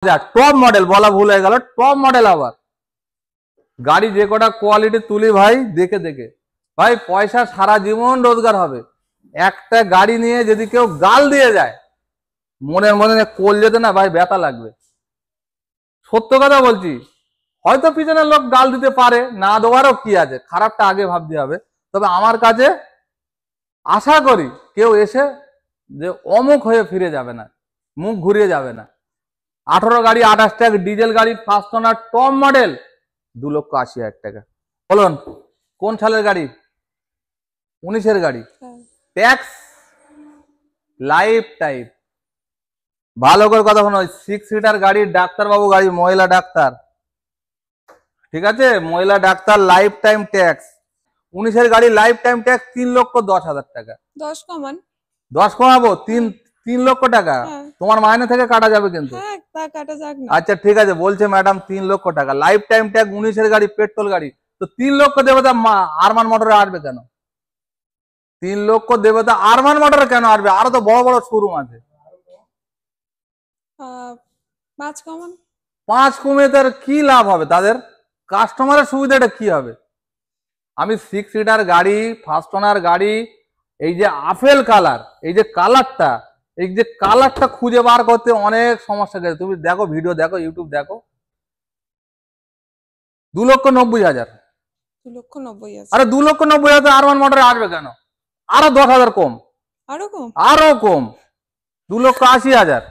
Top model বলা ভুল হয়ে গেল, টপ মডেল। আবার গাড়ি যে কটা কোয়ালিটি তুলি ভাই, দেখে দেখে ভাই পয়সা সারা জীবন রোজগার হবে। একটা গাড়ি নিয়ে যদি কেউ গাল দিয়ে যায়, মনের মনে কোল যেতে না ভাই ব্যথা লাগবে। সত্য কথা বলছি। হয়তো পিছনের লোক গাল দিতে পারে, না দেওয়ারও কি আছে, খারাপটা আগে ভাবতে হবে। তবে আমার কাছে আশা করি কেউ এসে যে অমুক হয়ে ফিরে যাবে না, মুখ ঘুরিয়ে যাবে না। 18 গাড়ি 28 টাকা ডিজেল গাড়ি, ফার্স্ট ওনার টপ মডেল, 2,80,000 টাকা। বলুন কোন সালের গাড়ি? 19-এর গাড়ি, ট্যাক্স লাইফ টাইম। ভালো করে কথা শোনো, 6 সিটার গাড়ি, ডাক্তারবাবু গাড়ি, মহিলা ডাক্তার, ঠিক আছে, মহিলা ডাক্তার, লাইফ টাইম ট্যাক্স। 19-এর গাড়ি লাইফ টাইম ট্যাক্স 3,10,000 টাকা। 10 কমান, 10 কমাবো, 3 লক্ষ টাকা তোমার মাইনে থেকে কাটা যাবে কিন্তু। আচ্ছা ঠিক আছে, বলছে ম্যাডাম 3 লক্ষ টাকা লাইফ টাইম ট্যাক্স, 19-এর গাড়ি, পেট্রোল গাড়ি। তো 3 লক্ষ দেবে তা আরমান মোটরে আসবে কেন? 3 লক্ষ দেবে তা আরমান মোটরে কেন আসবে? আরো তো বড় বড় শোরুম আছে। 5 কমান। 5 কমে তার কি লাভ হবে? তাদের কাস্টমারের সুবিধাটা কি হবে? আমি 6 সিটার গাড়ি, ফার্স্ট ওনার গাড়ি, এই যে আপেল কালার, এই যে কালারটা, এই যে কালারটা খুঁজে বার করতে অনেক সমস্যা গেছে। তুমি দেখো, ভিডিও দেখো, ইউটিউব দেখো। 2,90,000। 2,90,000। আরে 2,90,000 আরমান মোটরে আসবে কেন? আরো 10,000 কম, আরো কম, আরো কম, 2,80,000।